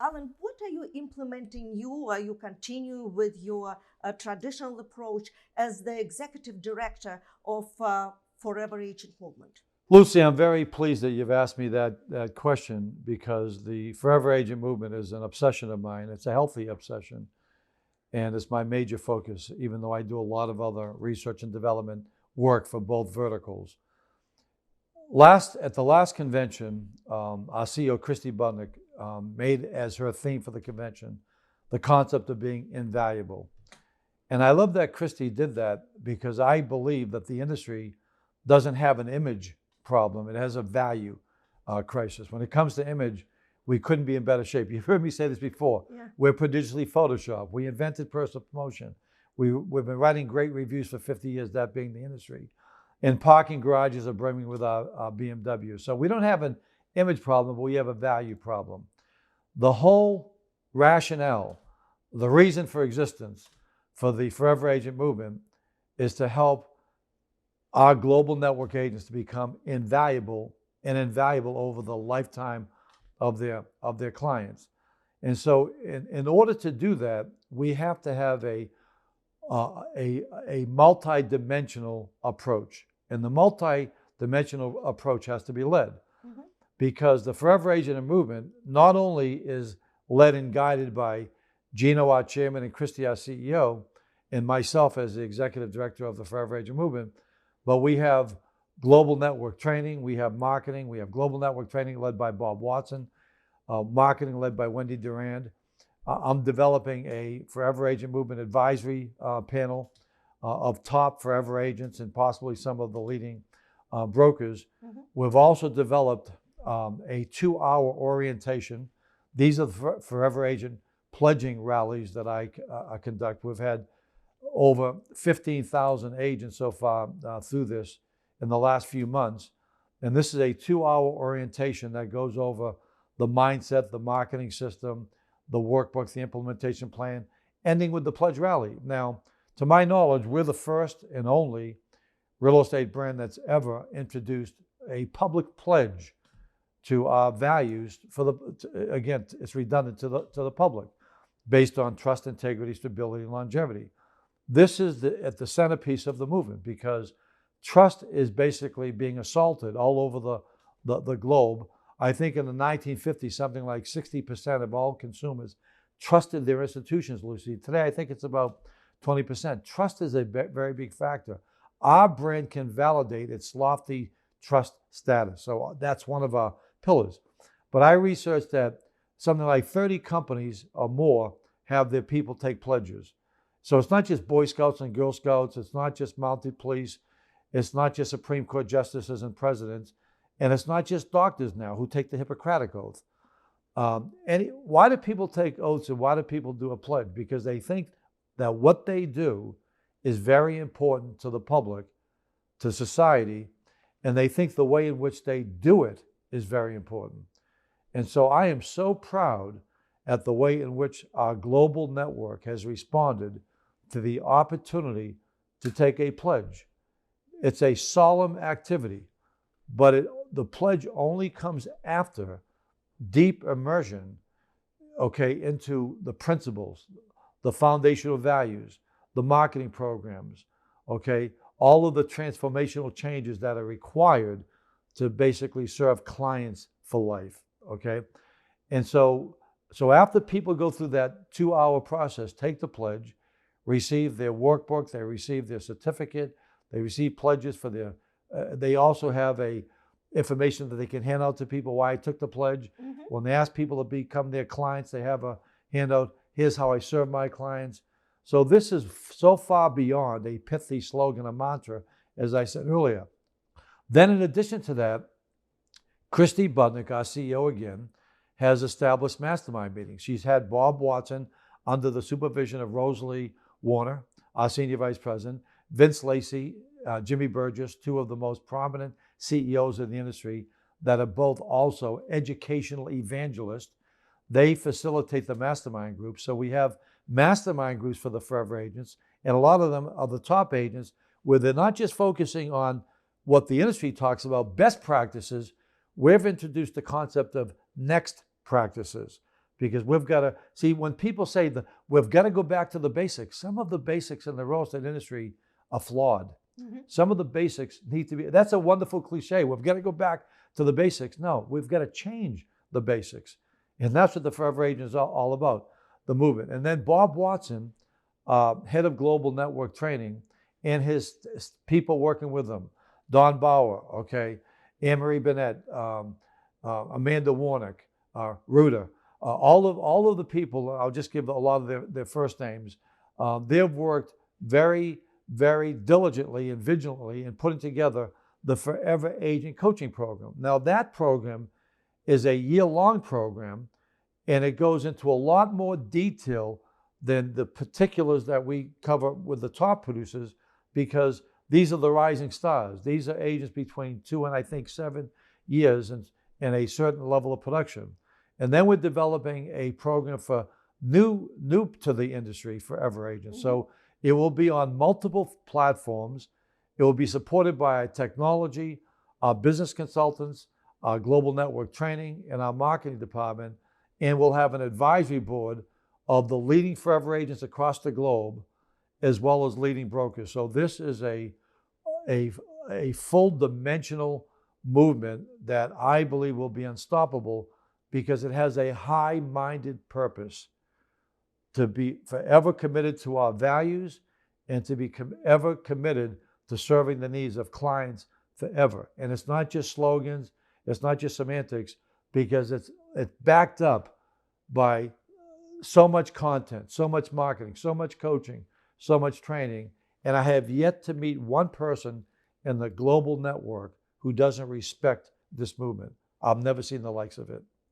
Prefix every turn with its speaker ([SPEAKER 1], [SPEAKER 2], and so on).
[SPEAKER 1] Allan, what are you implementing you or you continue with your traditional approach as the executive director of Forever Agent Movement?
[SPEAKER 2] Lucy, I'm very pleased that you've asked me that question because the Forever Agent movement is an obsession of mine. It's a healthy obsession, and it's my major focus, even though I do a lot of other research and development work for both verticals. At the last convention, our CEO, Christy Budnick, made as her theme for the convention the concept of being invaluable. And I love that Christy did that because I believe that the industry doesn't have an image problem. It has a value crisis. When it comes to image, we couldn't be in better shape. You've heard me say this before.
[SPEAKER 1] Yeah.
[SPEAKER 2] We're prodigiously Photoshop. We invented personal promotion. We've been writing great reviews for 50 years, that being the industry. And parking garages are brimming with our BMW. So we don't have an image problem, but we have a value problem. The whole rationale, the reason for existence for the Forever Agent movement is to help our global network agents to become invaluable over the lifetime of their clients. And so in order to do that, we have to have a multi-dimensional approach. And the multi-dimensional approach has to be led because the Forever Agent movement not only is led and guided by Gino, our chairman, and Christy, our CEO, and myself as the executive director of the Forever Agent movement, but we have global network training, we have marketing, we have global network training led by Bob Watson, marketing led by Wendy Durand. I'm developing a Forever Agent movement advisory panel of top Forever Agents and possibly some of the leading brokers. We've also developed a 2-hour orientation. These are the Forever Agent pledging rallies that I conduct. We've had over 15,000 agents so far through this in the last few months. And this is a 2-hour orientation that goes over the mindset, the marketing system, the workbooks, the implementation plan, ending with the pledge rally. Now, to my knowledge, we're the first and only real estate brand that's ever introduced a public pledge to our values again, it's redundant to the public, based on trust, integrity, stability, and longevity. This is at the centerpiece of the movement because trust is basically being assaulted all over the globe. I think in the 1950s, something like 60% of all consumers trusted their institutions, Lucy. Today, I think it's about 20%. Trust is a very big factor. Our brand can validate its lofty trust status. So that's one of our pillars. But I researched that something like 30 companies or more have their people take pledges. So it's not just Boy Scouts and Girl Scouts. It's not just mounted police. It's not just Supreme Court justices and presidents. And it's not just doctors now who take the Hippocratic Oath. Why do people take oaths and why do people do a pledge? Because they think that what they do is very important to the public, to society, and they think the way in which they do it is very important. And so I am so proud at the way in which our global network has responded to the opportunity to take a pledge. It's a solemn activity, but the pledge only comes after deep immersion, into the principles, the foundational values, the marketing programs, all of the transformational changes that are required to basically serve clients for life, And so after people go through that 2-hour process, take the pledge, receive their workbook, they receive their certificate, they receive pledges for they also have information that they can hand out to people why I took the pledge. When they ask people to become their clients, they have a handout, here's how I serve my clients. So this is so far beyond a pithy slogan, a mantra, as I said earlier. Then in addition to that, Christy Budnick, our CEO again, has established mastermind meetings. She's had Bob Watson under the supervision of Rosalie Warner, our senior vice president, Vince Lacey, Jimmy Burgess, two of the most prominent CEOs in the industry that are both also educational evangelists. They facilitate the mastermind groups. So we have mastermind groups for the Forever Agents, and a lot of them are the top agents where they're not just focusing on what the industry talks about, best practices. We've introduced the concept of next practices. because we've got to see when people say that we've got to go back to the basics. Some of the basics in the real estate industry are flawed. Some of the basics need to be, that's a wonderful cliche. We've got to go back to the basics. No, we've got to change the basics. And that's what the Forever Agent is all about, the movement. And then Bob Watson, head of global network training, and his people working with him, Don Bauer, okay, Anne-Marie Bennett, Amanda Warnick, Ruta, all of the people, I'll just give a lot of their first names, they've worked very, very diligently and vigilantly in putting together the Forever Agent coaching program. Now that program is a year-long program, and it goes into a lot more detail than the particulars that we cover with the top producers, because these are the rising stars. These are agents between 2 and I think 7 years and a certain level of production. And then we're developing a program for new to the industry Forever Agents. So it will be on multiple platforms. It will be supported by our technology, our business consultants, our global network training, and our marketing department. And we'll have an advisory board of the leading Forever Agents across the globe, as well as leading brokers. So this is a full dimensional movement that I believe will be unstoppable, because it has a high-minded purpose to be forever committed to our values and to be ever committed to serving the needs of clients forever. And it's not just slogans, it's not just semantics, because it's backed up by so much content, so much marketing, so much coaching, so much training. And I have yet to meet one person in the global network who doesn't respect this movement. I've never seen the likes of it.